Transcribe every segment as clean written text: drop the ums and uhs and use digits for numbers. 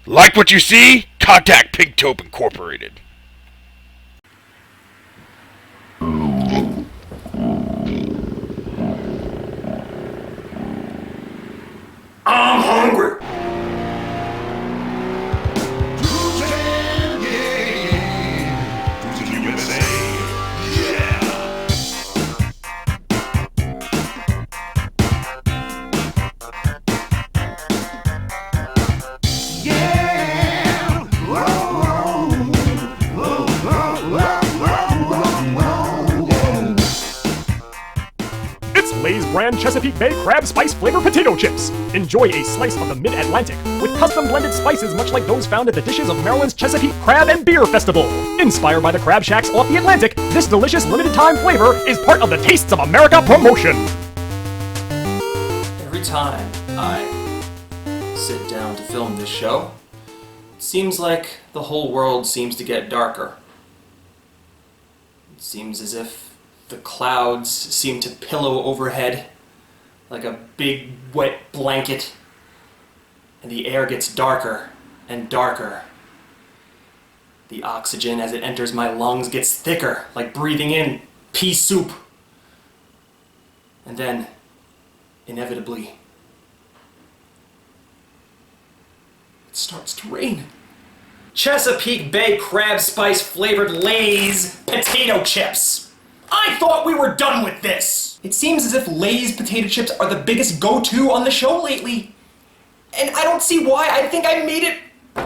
Like what you see? Contact Pink Taupe Incorporated. I'm hungry. Lay's brand Chesapeake Bay Crab Spice Flavor Potato Chips. Enjoy a slice of the Mid-Atlantic with custom blended spices much like those found at the dishes of Maryland's Chesapeake Crab and Beer Festival. Inspired by the crab shacks off the Atlantic, this delicious limited-time flavor is part of the Tastes of America promotion. Every time I sit down to film this show, it seems like the whole world seems to get darker. It seems as if the clouds seem to pillow overhead like a big wet blanket, and the air gets darker and darker. The oxygen as it enters my lungs gets thicker, like breathing in pea soup. And then, inevitably, it starts to rain. Chesapeake Bay Crab Spice flavored Lay's potato chips. I thought we were done with this! It seems as if Lay's potato chips are the biggest go-to on the show lately. And I don't see why. I think I made it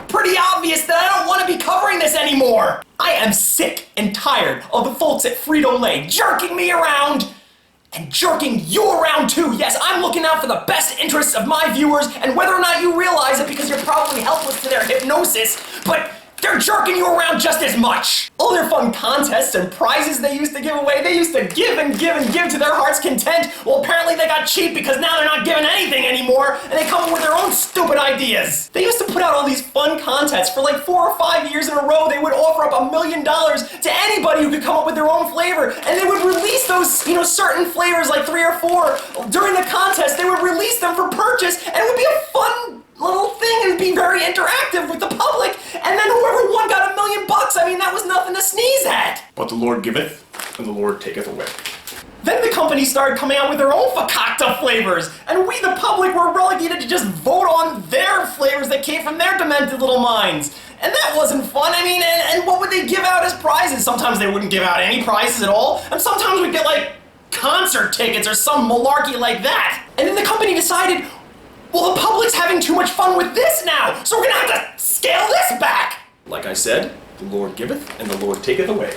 pretty obvious that I don't want to be covering this anymore. I am sick and tired of the folks at Frito-Lay jerking me around and jerking you around too. Yes, I'm looking out for the best interests of my viewers, and whether or not you realize it because you're probably helpless to their hypnosis, but they're jerking you around just as much! All their fun contests and prizes they used to give away, they used to give and give and give to their heart's content. Well, apparently they got cheap because now they're not giving anything anymore, and they come up with their own stupid ideas. They used to put out all these fun contests for like 4 or 5 years in a row. They would offer up $1 million to anybody who could come up with their own flavor, and they would release those, certain flavors, like 3 or 4, during the contest. They would release them for purchase, and it would be a fun little thing and be very interactive with the public, and then whoever won got $1 million. I mean, that was nothing to sneeze at. But the Lord giveth, and the Lord taketh away. Then the company started coming out with their own fakakta flavors, and we, the public, were relegated to just vote on their flavors that came from their demented little minds. And that wasn't fun. I mean, and what would they give out as prizes? Sometimes they wouldn't give out any prizes at all, and sometimes we'd get, like, concert tickets or some malarkey like that. And then the company decided, well, the public's having too much fun with this now, so we're gonna have to scale this back! Like I said, the Lord giveth, and the Lord taketh away.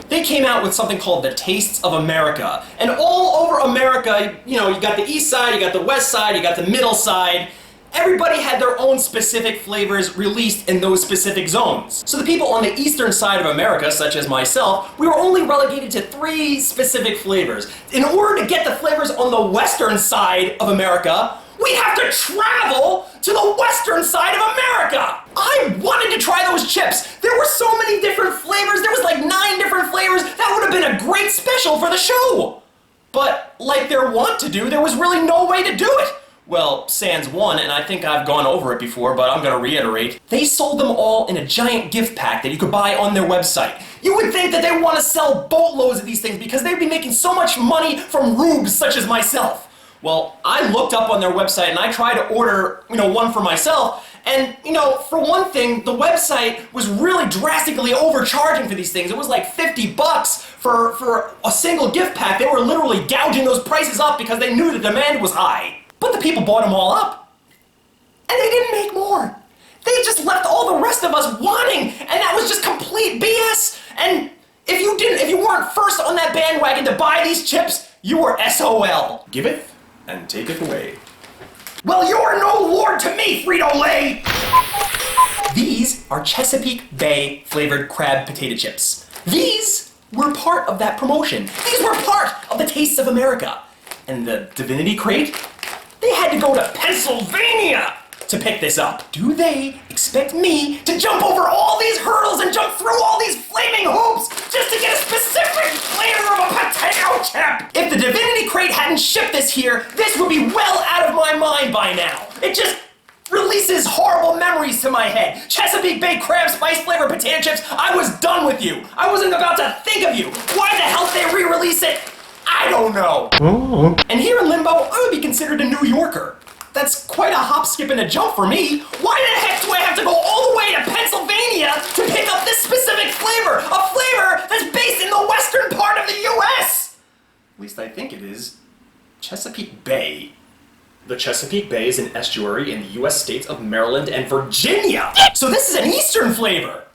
They came out with something called the Tastes of America. And all over America, you got the east side, you got the west side, you got the middle side. Everybody had their own specific flavors released in those specific zones. So the people on the eastern side of America, such as myself, we were only relegated to 3 specific flavors. In order to get the flavors on the western side of America, we'd have to travel to the western side of America! I wanted to try those chips! There were so many different flavors, there was like 9 different flavors, that would have been a great special for the show! But, like they're wont to do, there was really no way to do it! Well, sans one, and I think I've gone over it before, but I'm gonna reiterate. They sold them all in a giant gift pack that you could buy on their website. You would think that they want to sell boatloads of these things because they'd be making so much money from rubes such as myself. Well, I looked up on their website and I tried to order, one for myself, and, for one thing, the website was really drastically overcharging for these things. It was like $50 for a single gift pack. They were literally gouging those prices up because they knew the demand was high. But the people bought them all up, and they didn't make more. They just left all the rest of us wanting, and that was just complete BS. And if you weren't first on that bandwagon to buy these chips, you were SOL. Giveth, and taketh away. Well, you're no lord to me, Frito-Lay! These are Chesapeake Bay flavored crab potato chips. These were part of that promotion. These were part of the Tastes of America. And the Divinity Crate? They had to go to Pennsylvania to pick this up. Do they expect me to jump over all these hurdles and jump through all these flaming hoops just to get a specific flavor of a potato chip? If the Divinity Crate hadn't shipped this here, this would be well out of my mind by now. It just released releases horrible memories to my head. Chesapeake Bay crab spice flavored potato chips, I was done with you. I wasn't about to think of you. Why the hell did they re-release it? I don't know. And here in Limbo, I would be considered a New Yorker. That's quite a hop, skip, and a jump for me. Why the heck do I have to go all the way to Pennsylvania to pick up this specific flavor? A flavor that's based in the western part of the U.S.? At least I think it is. Chesapeake Bay. The Chesapeake Bay is an estuary in the U.S. states of Maryland and Virginia. So this is an eastern flavor.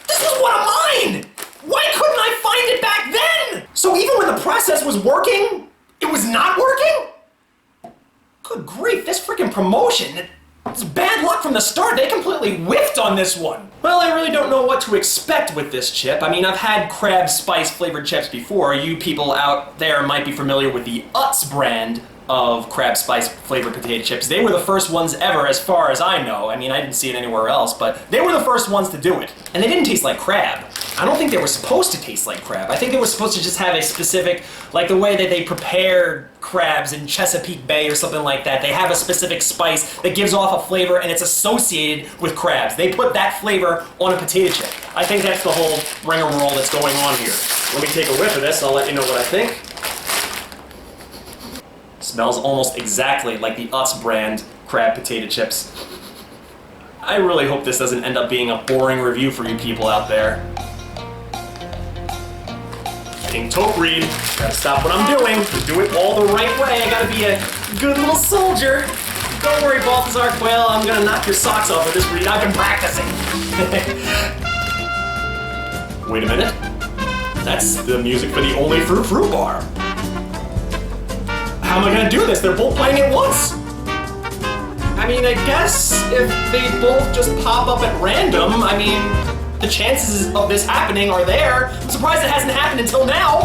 This was one of mine. Why couldn't I find it back then? So even when the process was working, it was not working? Good grief, this freaking promotion, it's bad luck from the start. They completely whiffed on this one. Well, I really don't know what to expect with this chip. I mean, I've had crab spice flavored chips before. You people out there might be familiar with the Utz brand of crab spice flavored potato chips. They were the first ones ever, as far as I know. I mean, I didn't see it anywhere else, but they were the first ones to do it. And they didn't taste like crab. I don't think they were supposed to taste like crab. I think they were supposed to just have a specific, like the way that they prepared crabs in Chesapeake Bay or something like that. They have a specific spice that gives off a flavor and it's associated with crabs. They put that flavor on a potato chip. I think that's the whole rigmarole that's going on here. Let me take a whiff of this, I'll let you know what I think. Smells almost exactly like the Utz brand crab potato chips. I really hope this doesn't end up being a boring review for you people out there. King Tope Reed, gotta stop what I'm doing, do it all the right way. I gotta be a good little soldier. Don't worry, Balthazar Quail, I'm gonna knock your socks off with this read. I've been practicing. Wait a minute. That's the music for the Only Fruit bar. How am I gonna do this? They're both playing at once. I mean, I guess if they both just pop up at random, I mean, the chances of this happening are there. I'm surprised it hasn't happened until now.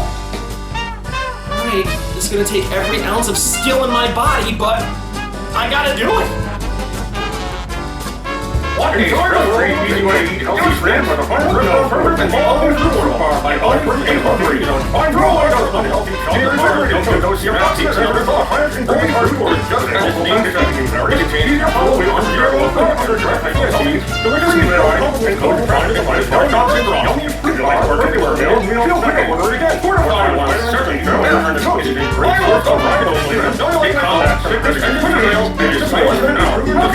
Alright, this is gonna take every ounce of skill in my body, but I gotta do it. What is your crazy way to healthy friend with a fun perfect and all in the world by all and hungry. I'm rolling out unhealthy here's everything to those your boxes and the hundreds and great hard work. Just helpful things that you very easy to follow on your own under direct ideas. The reason that I hope and code trying to find our jobs and wrong. You like we're everywhere, Bill. We don't pick a word again. I want to certainly know and the coach is in great work on right only. Don't only combat sickness and criminals. It's just like an hour. You know,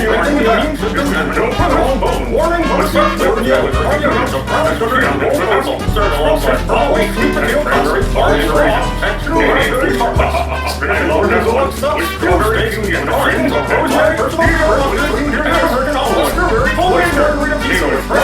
warning, but such for you with arguments of promise of freedom, council, serve alongside always keep the hill country, orange raw, sexual very and Lord has one stuff, which still very easy and orange, rosemary, personal, your African olive, very holy, very appeal, very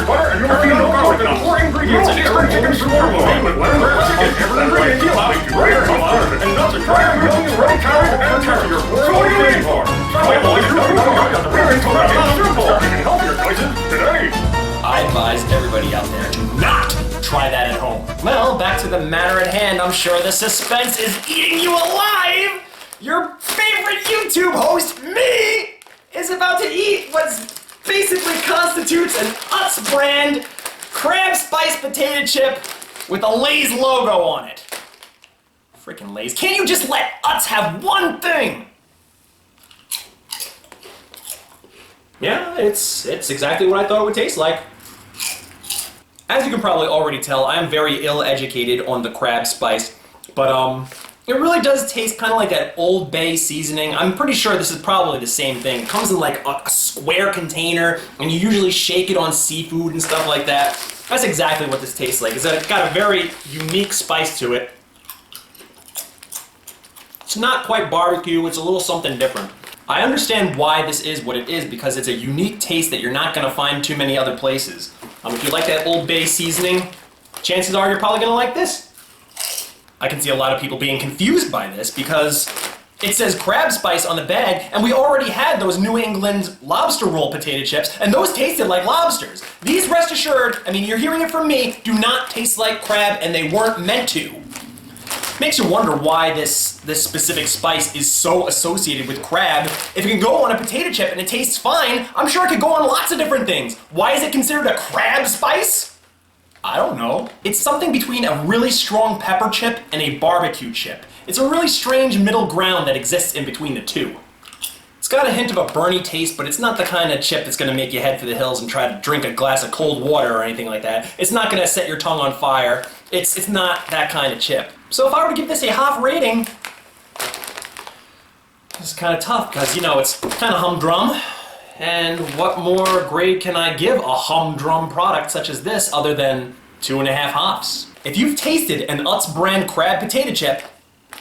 butter, and European garlic, and 4 ingredients, and every chicken shawarma, with lemon, chicken, every ingredient, deal out, and nuts, and try a million ready carrot, and carrot your so what are you waiting for? Healthier choices today. I advise everybody out there to not try that at home. Well, back to the matter at hand. I'm sure the suspense is eating you alive. Your favorite YouTube host, me, is about to eat what basically constitutes an Utz brand crab spice potato chip with a Lay's logo on it. Freaking Lay's. Can't you just let Utz have one thing? Yeah, it's exactly what I thought it would taste like. As you can probably already tell, I am very ill-educated on the crab spice, but it really does taste kind of like that Old Bay seasoning. I'm pretty sure this is probably the same thing. It comes in like a square container, and you usually shake it on seafood and stuff like that. That's exactly what this tastes like. It's got a very unique spice to it. It's not quite barbecue, it's a little something different. I understand why this is what it is, because it's a unique taste that you're not going to find too many other places. If you like that Old Bay seasoning, chances are you're probably going to like this. I can see a lot of people being confused by this because it says crab spice on the bag, and we already had those New England lobster roll potato chips, and those tasted like lobsters. These, rest assured, I mean, you're hearing it from me, do not taste like crab, and they weren't meant to. Makes you wonder why this specific spice is so associated with crab. If it can go on a potato chip and it tastes fine, I'm sure it could go on lots of different things. Why is it considered a crab spice? I don't know. It's something between a really strong pepper chip and a barbecue chip. It's a really strange middle ground that exists in between the two. It's got a hint of a burny taste, but it's not the kind of chip that's going to make you head for the hills and try to drink a glass of cold water or anything like that. It's not going to set your tongue on fire. It's not that kind of chip. So if I were to give this a half rating, it's kind of tough because, you know, it's kind of humdrum. And what more grade can I give a humdrum product such as this other than 2.5 hops? If you've tasted an Utz brand crab potato chip,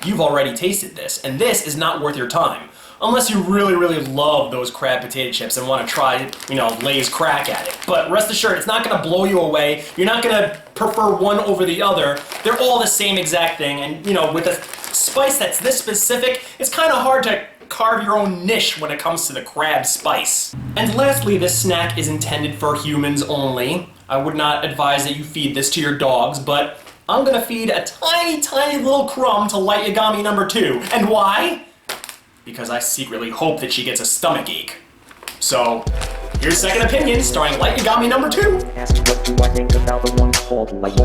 you've already tasted this, and this is not worth your time. Unless you really, really love those crab potato chips and want to try, you know, Lay's crack at it. But rest assured, it's not going to blow you away. You're not going to prefer one over the other. They're all the same exact thing. And, you know, with a spice that's this specific, it's kind of hard to carve your own niche when it comes to the crab spice. And lastly, this snack is intended for humans only. I would not advise that you feed this to your dogs, but I'm going to feed a tiny, tiny little crumb to Light Yagami number 2. And why? Because I secretly hope that she gets a stomach ache. So, here's Second Opinion, starring Light Yagami number 2. Asked what do I think about the one called Light.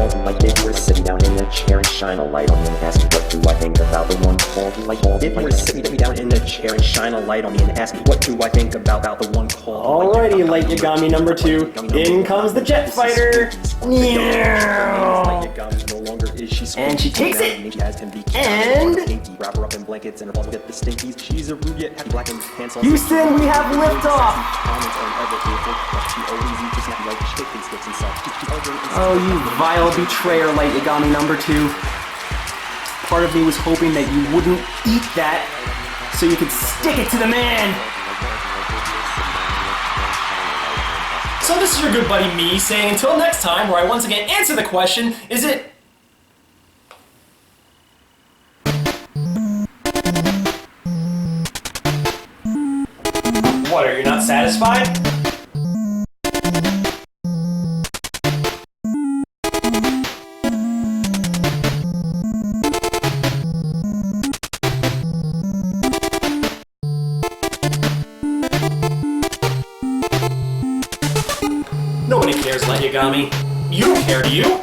If we're sitting down in a chair and shine a light on me. Asked what do I think about the one called Light. If we're sitting down in a chair and shine a light on me and ask what do I think about the one called Alrighty, Light Yagami number 2. In comes the jet fighter. And she takes it. And wrap her up in blankets and her balls get the stinkies. She's a rude yet happy black and pants. Houston, we have liftoff. Oh, you vile betrayer, Light Yagami number 2. Part of me was hoping that you wouldn't eat that so you could stick it to the man. So this is your good buddy me saying until next time, where I once again answer the question, is it... What, are you not satisfied? Nobody cares, Light Yagami. You don't care, do you?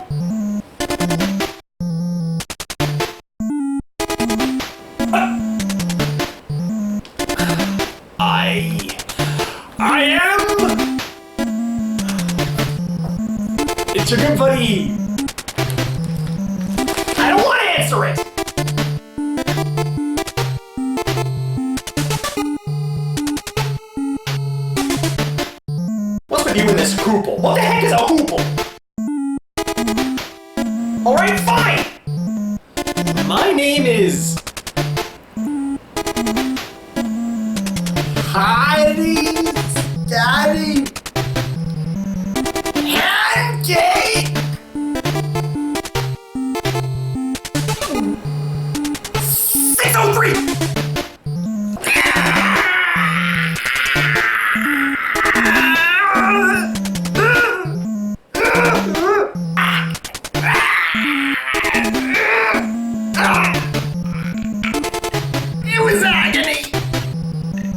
I am... It's your good buddy. I don't want to answer it. What's with you and this hoople? What the heck is a hoople? Alright, fine! My name is... Daddy! Pancake! 603! It was agony!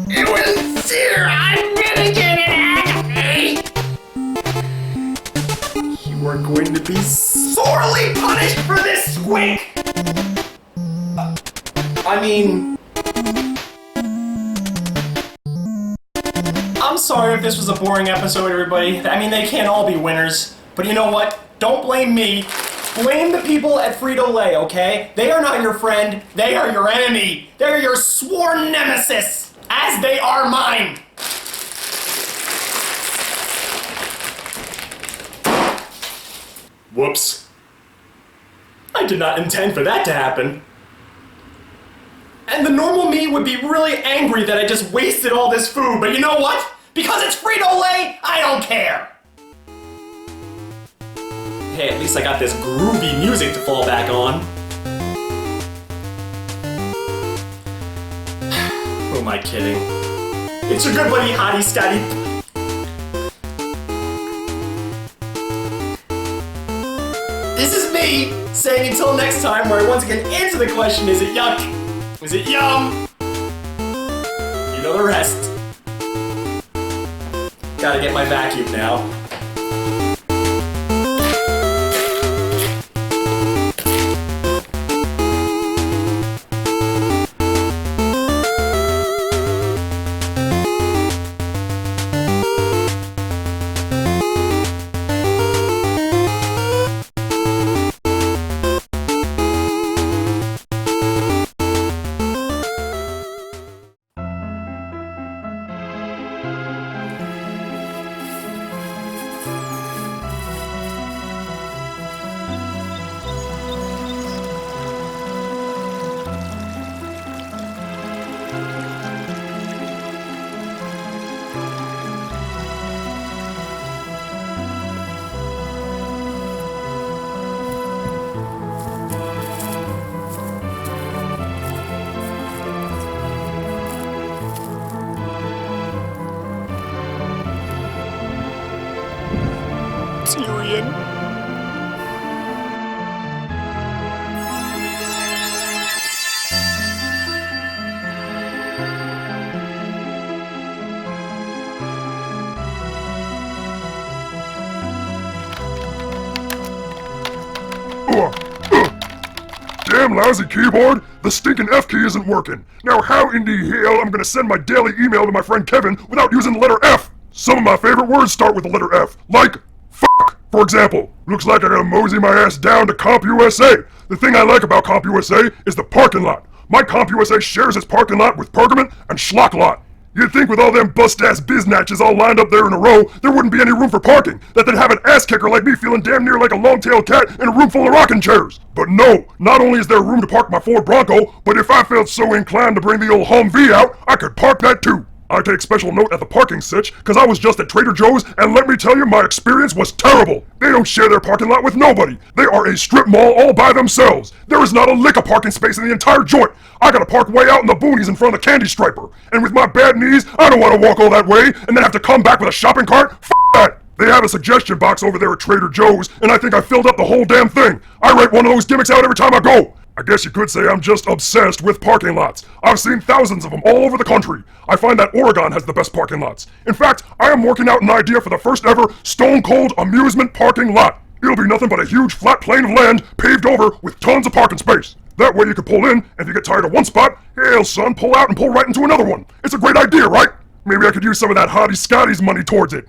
It was here! I'm gonna get it agony! You are going to be sorely punished for this squeak! I mean... I'm sorry if this was a boring episode, everybody. I mean, they can't all be winners. But you know what? Don't blame me. Blame the people at Frito-Lay, okay? They are not your friend. They are your enemy. They're your sworn nemesis, as they are mine. Whoops. I did not intend for that to happen. And the normal me would be really angry that I just wasted all this food, but you know what? Because it's Frito-Lay, I don't care! Hey, at least I got this groovy music to fall back on. Who am I kidding? It's your good buddy Hottie Scotty. This is me saying until next time, where I once again answer the question, is it yuck? Is it yum? You know the rest. Gotta get my vacuum now. see you in. Damn lousy keyboard! The stinking F key isn't working. Now how in the hell I'm gonna send my daily email to my friend Kevin without using the letter F? Some of my favorite words start with the letter F, like fuck, for example. Looks like I gotta mosey my ass down to CompUSA. The thing I like about CompUSA is the parking lot. My CompUSA shares its parking lot with Pergament and Schlock Lot. You'd think with all them bust-ass biznatches all lined up there in a row, there wouldn't be any room for parking, that they'd have an ass-kicker like me feeling damn near like a long-tailed cat in a room full of rocking chairs. But no, not only is there room to park my Ford Bronco, but if I felt so inclined to bring the old Humvee out, I could park that too. I take special note at the parking sitch, cause I was just at Trader Joe's, and let me tell you, my experience was terrible. They don't share their parking lot with nobody. They are a strip mall all by themselves. There is not a lick of parking space in the entire joint. I gotta park way out in the boonies in front of the candy striper. And with my bad knees, I don't wanna walk all that way, and then have to come back with a shopping cart? F that! They have a suggestion box over there at Trader Joe's, and I think I filled up the whole damn thing. I write one of those gimmicks out every time I go. I guess you could say I'm just obsessed with parking lots. I've seen thousands of them all over the country. I find that Oregon has the best parking lots. In fact, I am working out an idea for the first ever Stone Cold amusement parking lot. It'll be nothing but a huge flat plane of land paved over with tons of parking space. That way you can pull in, and if you get tired of one spot, hell son, pull out and pull right into another one. It's a great idea, right? Maybe I could use some of that Hottie Scotty's money towards it.